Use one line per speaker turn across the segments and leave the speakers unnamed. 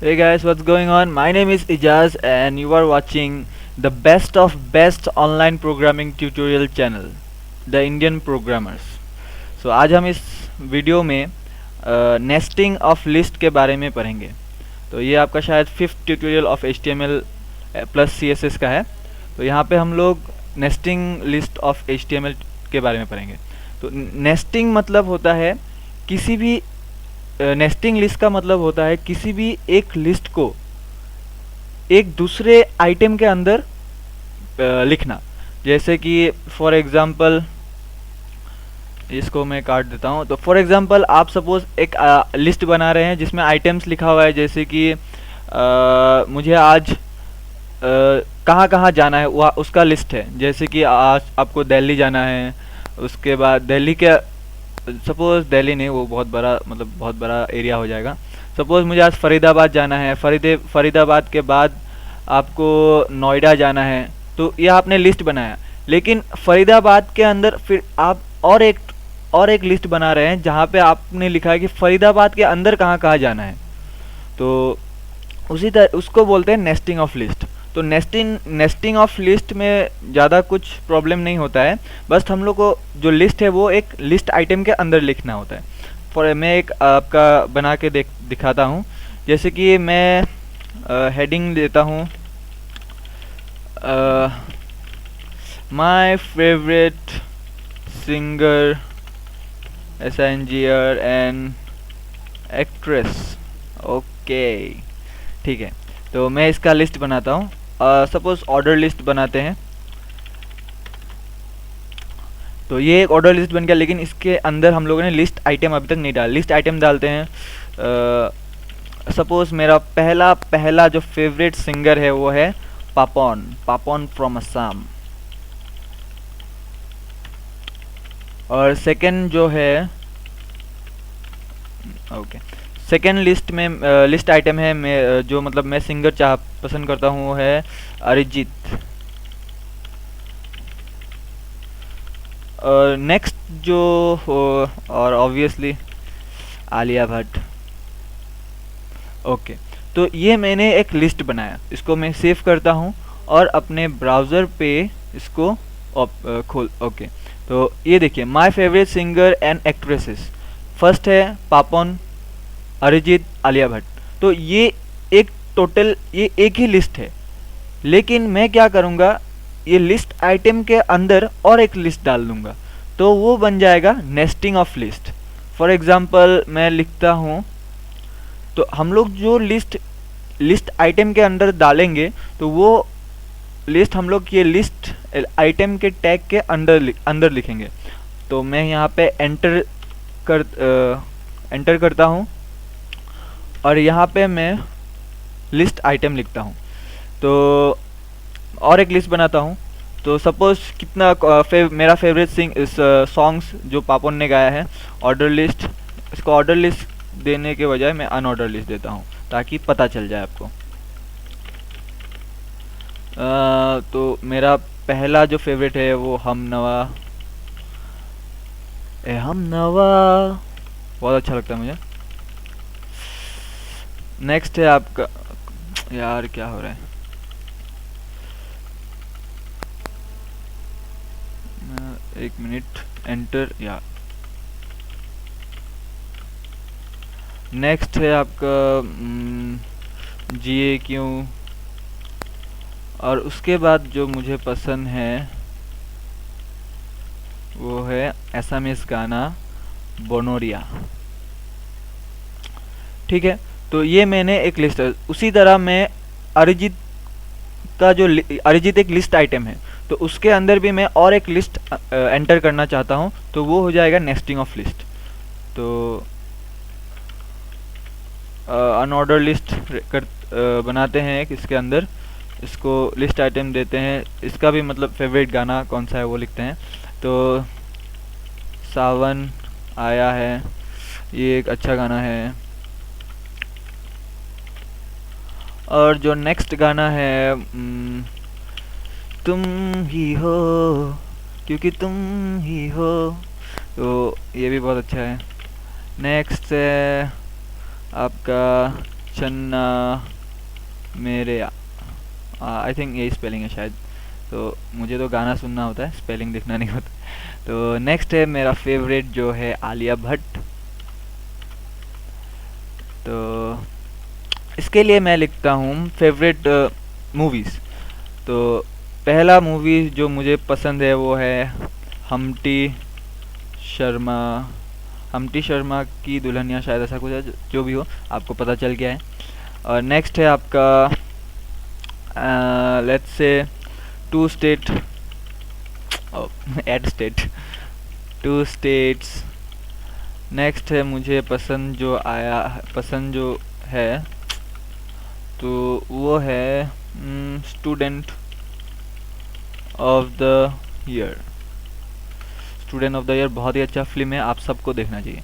Hey guys, what's going on? My name is Ijaz and you are watching the best of best online programming tutorial channel, The Indian Programmers. So आज हम इस video में nesting of list के बारे में पढ़ेंगे। तो ये आपका शायद fifth tutorial of HTML plus CSS का है। तो यहाँ पे हम लोग नेस्टिंग लिस्ट ऑफ HTML के बारे में पढ़ेंगे। तो नेस्टिंग मतलब होता है किसी भी नेस्टिंग लिस्ट का मतलब होता है किसी भी एक लिस्ट को एक दूसरे आइटम के अंदर लिखना। जैसे कि फॉर एग्जांपल इसको मैं काट देता हूँ। तो फॉर एग्जांपल आप सपोज एक लिस्ट बना रहे हैं जिसमें आइटम्स लिखा हुआ है, जैसे कि मुझे आज कहाँ कहाँ जाना है वह उसका लिस्ट है। जैसे कि आज आपको दिल्ली जाना है, उसके बाद दिल्ली के सपोज दिल्ली नहीं, वो बहुत बड़ा मतलब बहुत बड़ा एरिया हो जाएगा। सपोज मुझे आज फरीदाबाद जाना है, फरीदाबाद के बाद आपको नोएडा जाना है। तो यह आपने लिस्ट बनाया, लेकिन फरीदाबाद के अंदर फिर आप और एक लिस्ट बना रहे हैं जहाँ पे आपने लिखा है कि फरीदाबाद के अंदर कहाँ कहाँ जाना है। तो उसी तरह उसको बोलते हैं नेस्टिंग ऑफ लिस्ट। तो नेस्टिंग ऑफ लिस्ट में ज़्यादा कुछ प्रॉब्लम नहीं होता है, बस हम लोग को जो लिस्ट है वो एक लिस्ट आइटम के अंदर लिखना होता है। फॉर मैं एक आपका बना के दिखाता हूँ। जैसे कि मैं हेडिंग देता हूँ my favourite singer singer and actress. Okay, ठीक है। तो मैं इसका लिस्ट बनाता हूँ। सपोज ऑर्डर लिस्ट बनाते हैं। तो ये एक ऑर्डर लिस्ट बन गया, लेकिन इसके अंदर हम लोगों ने लिस्ट आइटम अभी तक नहीं डाला। लिस्ट आइटम डालते हैं। सपोज मेरा पहला जो फेवरेट सिंगर है वो है पापन फ्रॉम असम। और सेकंड जो है सेकेंड लिस्ट में लिस्ट आइटम है मैं जो मतलब मैं सिंगर पसंद करता हूँ वो है अरिजीत। और नेक्स्ट जो और ऑब्वियसली आलिया भट्ट। ओके, तो ये मैंने एक लिस्ट बनाया, इसको मैं सेव करता हूँ और अपने ब्राउज़र पे इसको खोल। ओके, तो ये देखिए my favourite singer and actresses. First है पापन, अरिजीत, आलिया भट्ट। तो ये एक ही लिस्ट है, लेकिन मैं क्या करूँगा, ये लिस्ट आइटम के अंदर और एक लिस्ट डाल दूँगा, तो वो बन जाएगा nesting of list. For example मैं लिखता हूँ, तो हम लोग जो लिस्ट आइटम के अंदर डालेंगे तो वो लिस्ट हम लोग ये लिस्ट आइटम के टैग के अंदर लिखेंगे। तो मैं यहाँ पे एंटर करता हूँ और यहाँ पे मैं लिस्ट आइटम लिखता हूँ। तो और एक लिस्ट बनाता हूँ। तो सपोज मेरा फेवरेट सॉन्ग्स जो पापन ने गाया है, ऑर्डर लिस्ट। इसको ऑर्डर लिस्ट देने के बजाय मैं अनऑर्डर लिस्ट देता हूँ ताकि पता चल जाए आपको। तो मेरा पहला जो फेवरेट है वो हम नवा बहुत अच्छा लगता है मुझे। नेक्स्ट है आपका, यार क्या हो रहा है, एक मिनट, एंटर। या नेक्स्ट है आपका जिए क्यों। और उसके बाद जो मुझे पसंद है वो है एसएमएस गाना बोनोरिया। ठीक है, तो ये मैंने एक लिस्ट है। उसी तरह मैं अरिजीत अरिजीत एक लिस्ट आइटम है, तो उसके अंदर भी मैं और एक लिस्ट एंटर करना चाहता हूँ, तो वो हो जाएगा नेस्टिंग ऑफ लिस्ट। तो अनऑर्डर लिस्ट बनाते हैं एक इसके अंदर, इसको लिस्ट आइटम देते हैं। इसका भी मतलब फेवरेट गाना कौन सा है वो लिखते हैं। तो सावन आया है, ये एक अच्छा गाना है। और जो नेक्स्ट गाना है तुम ही हो क्योंकि तुम ही हो, तो ये भी बहुत अच्छा है। नेक्स्ट है आपका चन्ना मेरे, आई थिंक यही स्पेलिंग है शायद। तो मुझे तो गाना सुनना होता है, स्पेलिंग देखना नहीं होता। तो नेक्स्ट है मेरा फेवरेट जो है आलिया भट्ट। तो इसके लिए मैं लिखता हूँ फेवरेट मूवीज़। तो पहला मूवी जो मुझे पसंद है वो है हम्टी शर्मा, हम्टी शर्मा की दुल्हनिया, शायद ऐसा कुछ है, जो भी हो आपको पता चल गया है। और नेक्स्ट है आपका लेट्स से टू स्टेट, एड स्टेट, टू स्टेट्स। नेक्स्ट है मुझे पसंद जो है तो वो है student of the year. Student of the year बहुत ही अच्छा फिल्म है, आप सबको देखना चाहिए।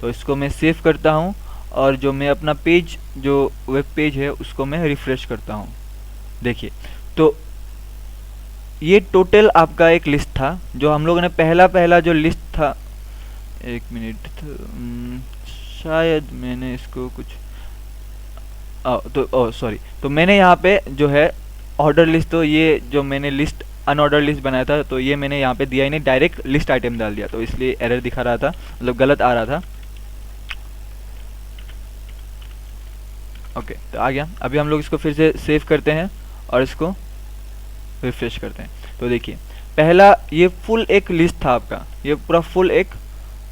तो इसको मैं सेव करता हूँ और जो मैं अपना पेज, जो वेब पेज है उसको मैं रिफ्रेश करता हूँ। देखिए, तो ये टोटल आपका एक लिस्ट था जो हम लोगों ने पहला जो लिस्ट था, एक मिनट, शायद मैंने इसको कुछ सॉरी, तो मैंने यहाँ पे जो है ऑर्डर लिस्ट, तो ये जो मैंने लिस्ट अनऑर्डर लिस्ट बनाया था तो ये मैंने यहाँ पे दिया ही नहीं, डायरेक्ट लिस्ट आइटम डाल दिया, तो इसलिए एरर दिखा रहा था, मतलब गलत आ रहा था। ओके, तो आ गया। अभी हम लोग इसको फिर से सेव करते हैं और इसको रिफ्रेश करते हैं। तो देखिए, पहला ये फुल एक लिस्ट था आपका, ये पूरा फुल एक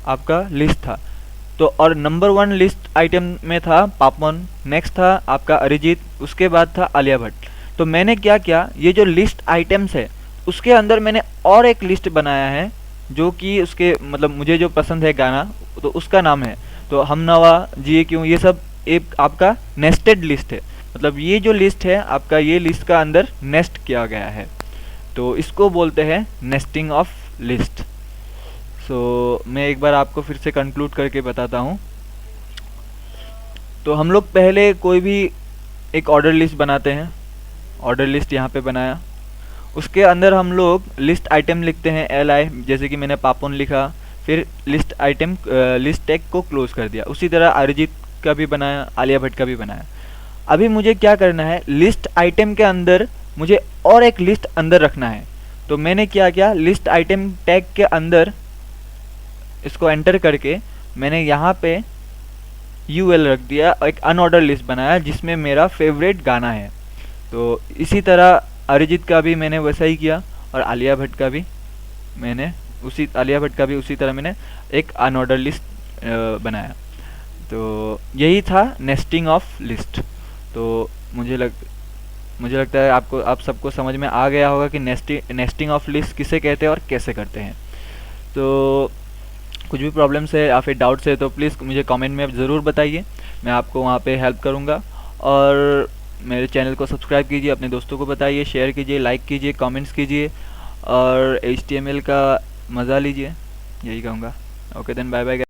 आपका लिस्ट था। तो और नंबर 1 लिस्ट आइटम में था पापन, नेक्स्ट था आपका अरिजीत, उसके बाद था आलिया भट्ट। तो मैंने क्या किया, ये जो लिस्ट आइटम्स है उसके अंदर मैंने और एक लिस्ट बनाया है जो कि उसके मतलब मुझे जो पसंद है गाना, तो उसका नाम है तो हम नवा, जिए क्यों, ये सब एक आपका नेस्टेड लिस्ट है। मतलब ये जो लिस्ट है आपका, ये लिस्ट का अंदर नेस्ट किया गया है, तो इसको बोलते हैं नेस्टिंग ऑफ लिस्ट। सो मैं एक बार आपको फिर से कंक्लूड करके बताता हूँ। तो हम लोग पहले कोई भी एक ऑर्डर लिस्ट बनाते हैं, ऑर्डर लिस्ट यहाँ पे बनाया, उसके अंदर हम लोग लिस्ट आइटम लिखते हैं LI, जैसे कि मैंने पापोन लिखा, फिर लिस्ट आइटम लिस्ट टैग को क्लोज कर दिया। उसी तरह अरिजीत का भी बनाया, आलिया भट्ट का भी बनाया। अभी मुझे क्या करना है, लिस्ट आइटम के अंदर मुझे और एक लिस्ट अंदर रखना है। तो मैंने क्या किया, लिस्ट आइटम टैग के अंदर इसको एंटर करके मैंने यहाँ पे UL रख दिया, एक अनऑर्डर लिस्ट बनाया जिसमें मेरा फेवरेट गाना है। तो इसी तरह अरिजीत का भी मैंने वैसा ही किया और आलिया भट्ट का भी उसी तरह मैंने एक अनऑर्डर लिस्ट बनाया। तो यही था नेस्टिंग ऑफ लिस्ट। तो मुझे लगता है आप सबको समझ में आ गया होगा कि नेस्टिंग ऑफ लिस्ट किसे कहते हैं और कैसे करते हैं। तो कुछ भी प्रॉब्लम्स है या फिर डाउट्स है तो प्लीज़ मुझे कमेंट में ज़रूर बताइए, मैं आपको वहाँ पे हेल्प करूँगा। और मेरे चैनल को सब्सक्राइब कीजिए, अपने दोस्तों को बताइए, शेयर कीजिए, लाइक कीजिए, कमेंट्स कीजिए और HTML का मज़ा लीजिए, यही कहूँगा। Okay then, bye bye.